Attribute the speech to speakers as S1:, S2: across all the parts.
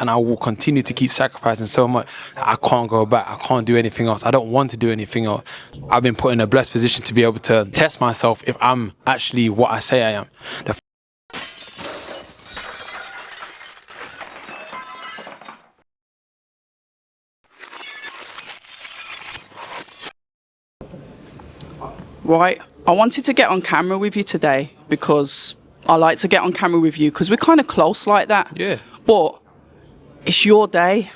S1: and I will continue to keep sacrificing so much. I can't go back. I can't do anything else. I don't want to do anything else. I've been put in a blessed position to be able to test myself if I'm actually what I say I am.
S2: Right, I wanted to get on camera with you today because I like to get on camera with you because we're kind of close like that.
S1: Yeah.
S2: But it's your day.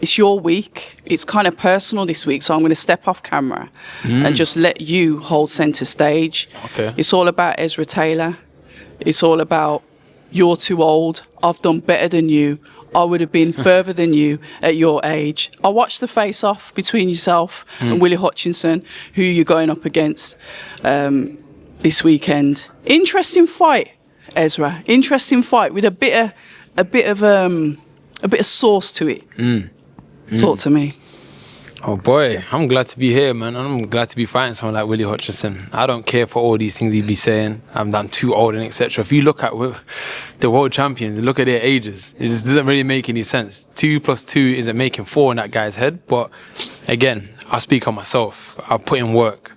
S2: It's your week. It's kind of personal this week, so I'm going to step off camera and just let you hold centre stage.
S1: Okay.
S2: It's all about Ezra Taylor. It's all about you're too old. I've done better than you. I would have been further than you at your age. I watched the face-off between yourself and Willie Hutchinson, who you're going up against this weekend. Interesting fight, Ezra. Interesting fight with a bit of sauce to it. Talk to me.
S1: Oh boy, I'm glad to be here, man. I'm glad to be fighting someone like Willie Hutchinson. I don't care for all these things he'd be saying. I'm too old and etc. If you look at the world champions and look at their ages, it just doesn't really make any sense. 2 + 2 isn't making 4 in that guy's head. But again, I speak on myself. I put in work.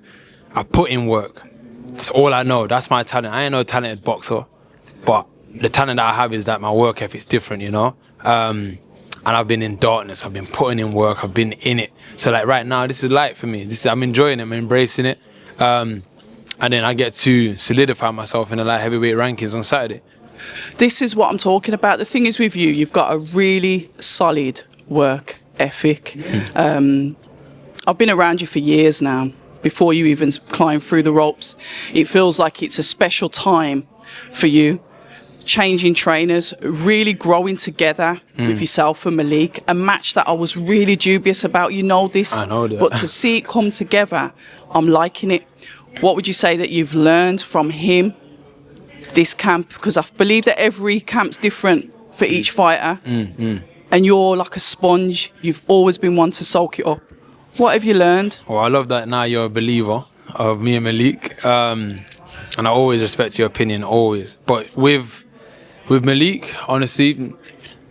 S1: That's all I know. That's my talent. I ain't no talented boxer, but the talent that I have is that my work ethic's different, you know. And I've been in darkness. I've been putting in work. I've been in it. So like right now, this is light for me. I'm enjoying it. I'm embracing it. And then I get to solidify myself in the light heavyweight rankings on Saturday.
S2: This is what I'm talking about. The thing is with you, you've got a really solid work ethic. I've been around you for years now. Before you even climb through the ropes, it feels like it's a special time for you. Changing trainers, really growing together with yourself and Malik. A match that I was really dubious about. You know this.
S1: I know that.
S2: But to see it come together, I'm liking it. What would you say that you've learned from him this camp? Because I believe that every camp's different for each fighter. And you're like a sponge. You've always been one to soak it up. What have you learned?
S1: Well, I love that now you're a believer of me and Malik. And I always respect your opinion, always. But with Malik, honestly,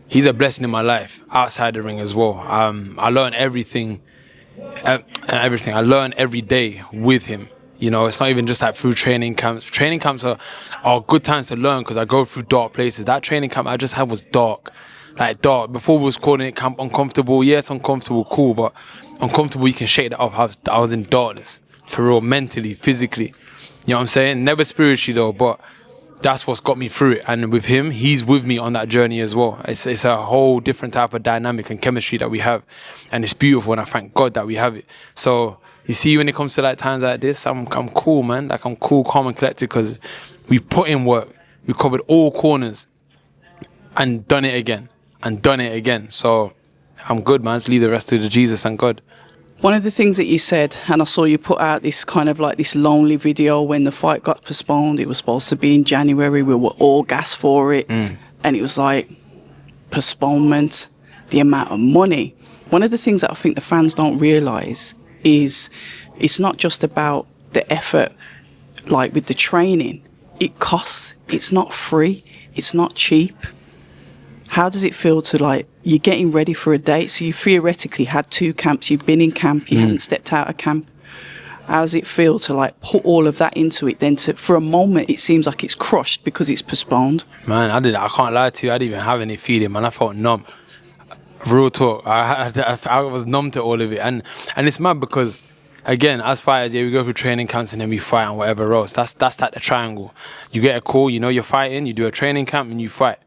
S1: he's a blessing in my life outside the ring as well. I learn everything. I learn every day with him. You know, it's not even just like through training camps. Training camps are good times to learn because I go through dark places. That training camp I just had was dark. Like dark. Before we was calling it camp uncomfortable. Yeah, it's uncomfortable, cool, but uncomfortable, you can shake that off. I was in darkness. For real, mentally, physically. You know what I'm saying? Never spiritually though, but that's what's got me through it. And with him, he's with me on that journey as well. It's a whole different type of dynamic and chemistry that we have. And it's beautiful, and I thank God that we have it. So you see, when it comes to like times like this, I'm cool, man. Like I'm cool, calm and collected because we put in work. We covered all corners and done it again. So I'm good, man. Let's leave the rest to the Jesus and God.
S2: One of the things that you said, and I saw you put out this kind of like this lonely video when the fight got postponed. It was supposed to be in January. We were all gassed for it. And it was like postponement, the amount of money. One of the things that I think the fans don't realise is it's not just about the effort, like with the training. It costs. It's not free. It's not cheap. How does it feel to like, you're getting ready for a date, so you theoretically had 2 camps, you've been in camp, you haven't stepped out of camp. How does it feel to like put all of that into it, then for a moment it seems like it's crushed because it's postponed?
S1: Man, I can't lie to you, I didn't even have any feeling, man. I felt numb. Real talk, I was numb to all of it. And it's mad because, again, as fighters, yeah, we go through training camps and then we fight and whatever else. That's like the triangle. You get a call, you know you're fighting, you do a training camp and you fight.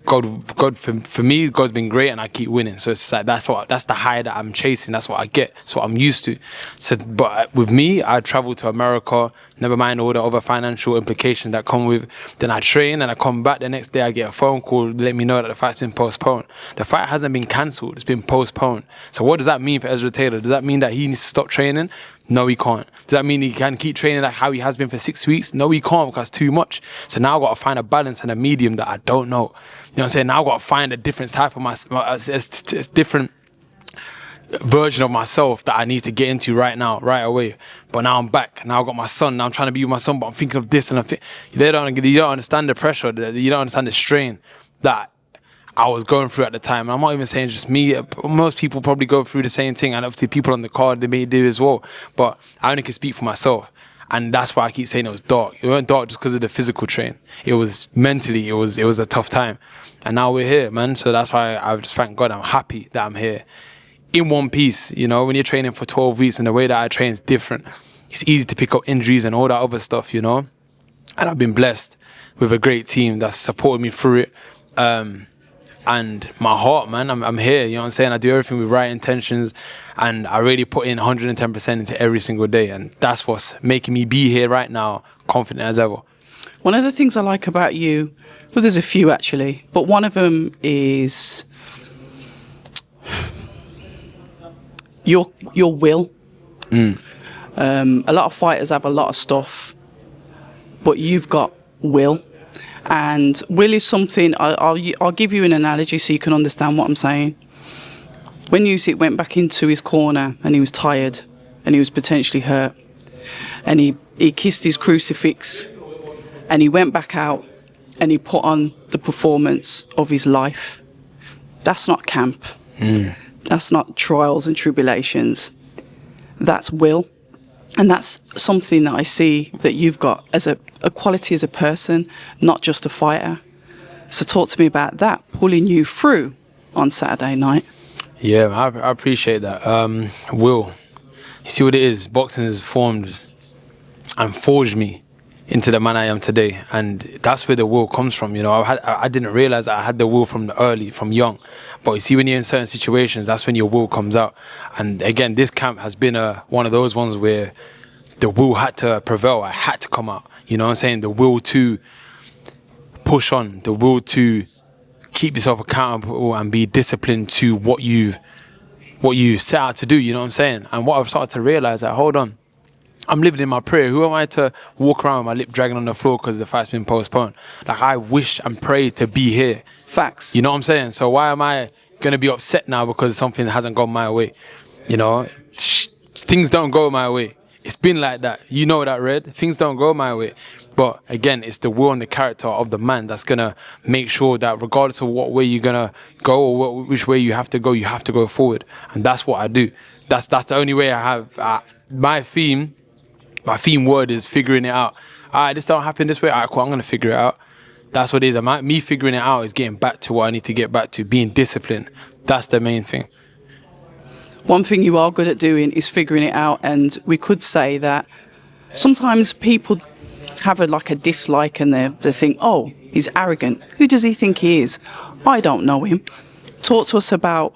S1: God, for me, God's been great, and I keep winning. So it's like that's the high that I'm chasing. That's what I get. That's what I'm used to. So, but with me, I travel to America. Never mind all the other financial implications that come with. Then I train, and I come back the next day. I get a phone call, let me know that the fight's been postponed. The fight hasn't been cancelled. It's been postponed. So what does that mean for Ezra Taylor? Does that mean that he needs to stop training? No, he can't. Does that mean he can keep training like how he has been for 6 weeks? No, he can't, because it's too much. So now I've got to find a balance and a medium that I don't know. You know what I'm saying? Now I've got to find a different type of different version of myself that I need to get into right now, right away. But now I'm back. Now I've got my son. Now I'm trying to be with my son, but I'm thinking of this and you don't understand the pressure. You don't understand the strain that I was going through at the time. And I'm not even saying just me. Most people probably go through the same thing, and obviously people on the card, they may do as well. But I only can speak for myself. And that's why I keep saying it was dark. It wasn't dark just because of the physical train. It was mentally, it was a tough time. And now we're here, man. So that's why I just thank God I'm happy that I'm here. In one piece, you know, when you're training for 12 weeks and the way that I train is different, it's easy to pick up injuries and all that other stuff, you know. And I've been blessed with a great team that's supported me through it. And my heart, man, I'm here, you know what I'm saying? I do everything with right intentions, and I really put in 110% into every single day. And that's what's making me be here right now, confident as ever.
S2: One of the things I like about you, well, there's a few actually, but one of them is your will. A lot of fighters have a lot of stuff, but you've got will. And will is something, I'll give you an analogy so you can understand what I'm saying. When Usyk went back into his corner and he was tired and he was potentially hurt, and he kissed his crucifix and he went back out and he put on the performance of his life. That's not camp. That's not trials and tribulations. That's will. And that's something that I see that you've got as a quality as a person, not just a fighter. So talk to me about that, pulling you through on Saturday night.
S1: Yeah, I appreciate that. Will, you see what it is? Boxing has formed and forged me into the man I am today, and that's where the will comes from. You know, I didn't realize that I had the will from young, but you see, when you're in certain situations, that's when your will comes out. And again, this camp has been one of those ones where the will had to prevail. I had to come out. You know what I'm saying? The will to push on, the will to keep yourself accountable and be disciplined to what you set out to do. You know what I'm saying? And what I've started to realize that, hold on, I'm living in my prayer. Who am I to walk around with my lip dragging on the floor because the fight's been postponed? Like, I wish and pray to be here.
S2: Facts.
S1: You know what I'm saying? So why am I going to be upset now because something hasn't gone my way? You know, things don't go my way. It's been like that. You know that, Red. Things don't go my way. But again, it's the will and the character of the man that's going to make sure that regardless of what way you're going to go or which way you have to go forward. And that's what I do. That's the only way I have. My theme word is figuring it out. All right, this don't happen this way. All right, cool, I'm going to figure it out. That's what it is. Me figuring it out is getting back to what I need to get back to, being disciplined. That's the main thing.
S2: One thing you are good at doing is figuring it out, and we could say that sometimes people have a dislike and they think, oh, he's arrogant. Who does he think he is? I don't know him. Talk to us about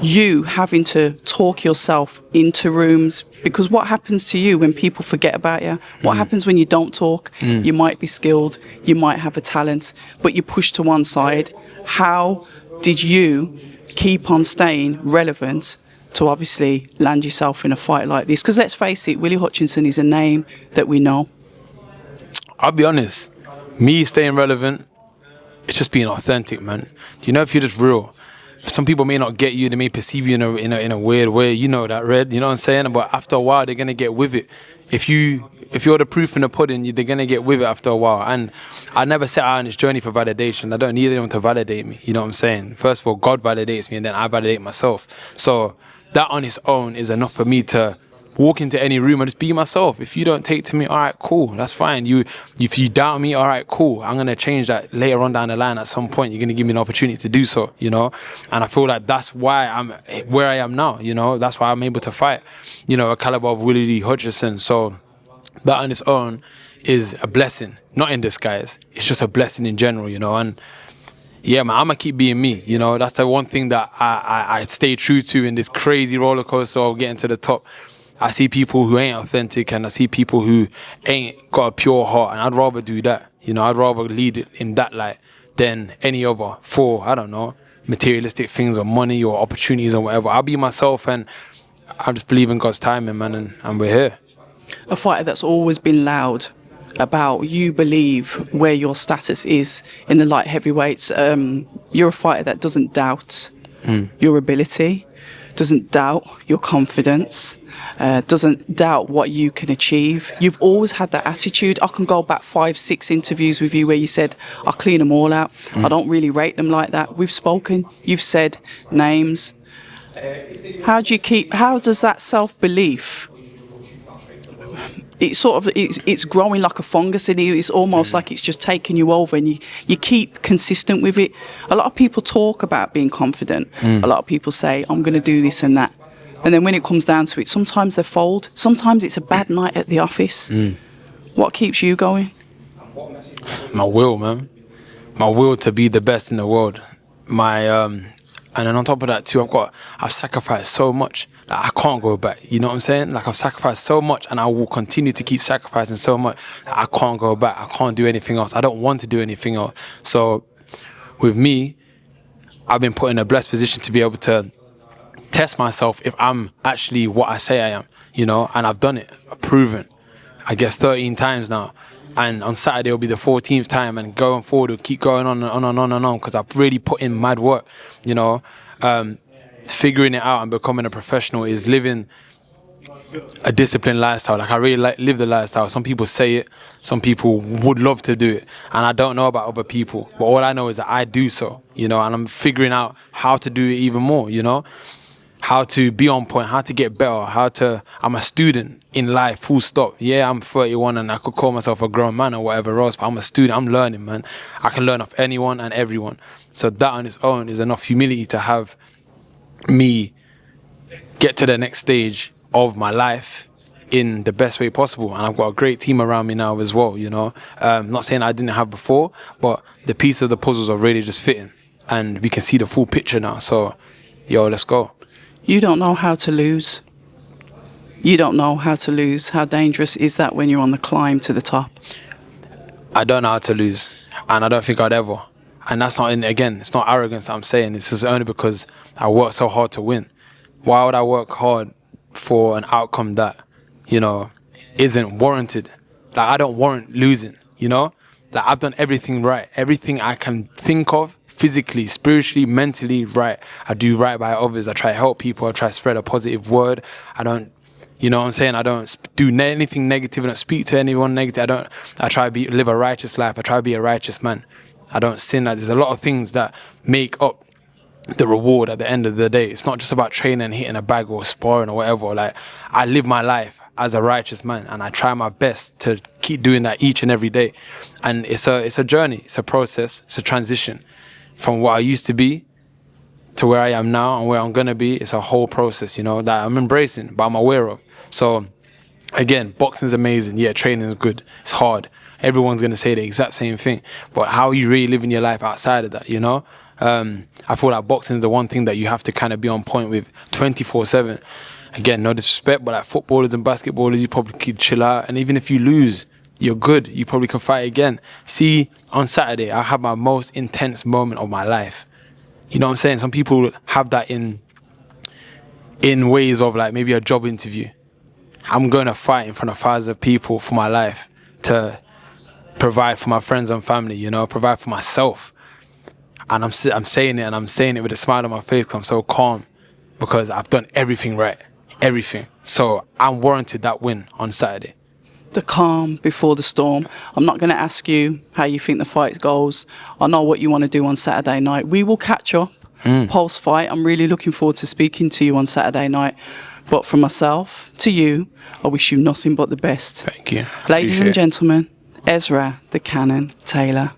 S2: you having to talk yourself into rooms, because what happens to you when people forget about you? What happens when you don't talk? You might be skilled, you might have a talent, but you're pushed to one side. How did you keep on staying relevant to obviously land yourself in a fight like this? Because let's face it, Willie Hutchinson is a name that we know.
S1: I'll be honest, me staying relevant, it's just being authentic, man. Do you know, if you're just real, some people may not get you, they may perceive you in a weird way, you know that, Red, you know what I'm saying? But after a while, they're going to get with it. If you're the proof in the pudding, they're going to get with it after a while. And I never set out on this journey for validation. I don't need anyone to validate me, you know what I'm saying? First of all, God validates me, and then I validate myself. So that on its own is enough for me to walk into any room and just be myself. If you don't take to me, all right, cool, that's fine. If you doubt me, all right, cool. I'm going to change that later on down the line. At some point, you're going to give me an opportunity to do so, you know? And I feel like that's why I'm where I am now, you know? That's why I'm able to fight, you know, a caliber of Willie Hutchinson. So that on its own is a blessing, not in disguise. It's just a blessing in general, you know? And yeah, man, I'm going to keep being me, you know? That's the one thing that I stay true to in this crazy roller coaster of getting to the top. I see people who ain't authentic, and I see people who ain't got a pure heart, and I'd rather do that. You know, I'd rather lead it in that light than any other for, I don't know, materialistic things or money or opportunities or whatever. I'll be myself, and I just believe in God's timing, man, and we're here.
S2: A fighter that's always been loud about you believe where your status is in the light heavyweights. You're a fighter that doesn't doubt your ability. doesn't doubt your confidence, doesn't doubt what you can achieve. You've always had that attitude. I can go back 5, 6 interviews with you where you said, I'll clean them all out. I don't really rate them like that. We've spoken, you've said names. How does that self-belief, it's growing like a fungus in you. It's almost like it's just taking you over, and you keep consistent with it. A lot of people talk about being confident. A lot of people say, I'm going to do this and that. And then when it comes down to it, sometimes they fold. Sometimes it's a bad night at the office. What keeps you going?
S1: My will, man. My will to be the best in the world. And then on top of that too, I've sacrificed so much. Like, I can't go back. You know what I'm saying? Like, I've sacrificed so much, and I will continue to keep sacrificing so much. I can't go back. I can't do anything else. I don't want to do anything else. So with me, I've been put in a blessed position to be able to test myself if I'm actually what I say I am, you know, and I've done it. I've proven, I guess, 13 times now. And on Saturday will be the 14th time, and going forward it'll keep going on and on and on and on, because I've really put in mad work, you know. Figuring it out and becoming a professional is living a disciplined lifestyle. Like, I really live the lifestyle. Some people say it, some people would love to do it, and I don't know about other people, but all I know is that I do so, you know, and I'm figuring out how to do it even more, you know, how to be on point, how to get better, I'm a student in life, full stop. Yeah, I'm 31 and I could call myself a grown man or whatever else, but I'm a student, I'm learning, man. I can learn off anyone and everyone. So that on its own is enough humility to have me get to the next stage of my life in the best way possible. And I've got a great team around me now as well, you know. Not saying I didn't have before, but the piece of the puzzles are really just fitting, and we can see the full picture now. So, yo, let's go.
S2: You don't know how to lose. You don't know how to lose. How dangerous is that when you're on the climb to the top?
S1: I don't know how to lose, and I don't think I'd ever. And that's not, again, it's not arrogance that I'm saying. It's just only because I work so hard to win. Why would I work hard for an outcome that, you know, isn't warranted? Like, I don't warrant losing, you know? Like, I've done everything right. Everything I can think of, physically, spiritually, mentally, right. I do right by others. I try to help people. I try to spread a positive word. I don't, you know what I'm saying? I don't do anything negative. I don't speak to anyone negative. I try to live a righteous life. I try to be a righteous man. I don't sin. Like, there's a lot of things that make up the reward at the end of the day. It's not just about training and hitting a bag or sparring or whatever. Like, I live my life as a righteous man, and I try my best to keep doing that each and every day. And it's a journey. It's a process. It's a transition from what I used to be to where I am now and where I'm gonna be. It's a whole process, you know, that I'm embracing, but I'm aware of. So again, boxing's amazing. Yeah, training is good. It's hard. Everyone's going to say the exact same thing. But how are you really living your life outside of that, you know? I feel like boxing is the one thing that you have to kind of be on point with 24/7. Again, no disrespect, but like footballers and basketballers, you probably could chill out. And even if you lose, you're good. You probably can fight again. See, on Saturday, I had my most intense moment of my life. You know what I'm saying? Some people have that in ways of like maybe a job interview. I'm going to fight in front of thousands of people for my life to provide for my friends and family, you know, provide for myself. And I'm saying it, and I'm saying it with a smile on my face because I'm so calm, because I've done everything right, everything. So I'm warranted that win on Saturday.
S2: The calm before the storm. I'm not going to ask you how you think the fight goes. I know what you want to do on Saturday night. We will catch up post-fight. I'm really looking forward to speaking to you on Saturday night. But from myself to you, I wish you nothing but the best.
S1: Thank you.
S2: Ladies and gentlemen, Ezra the Cannon Taylor.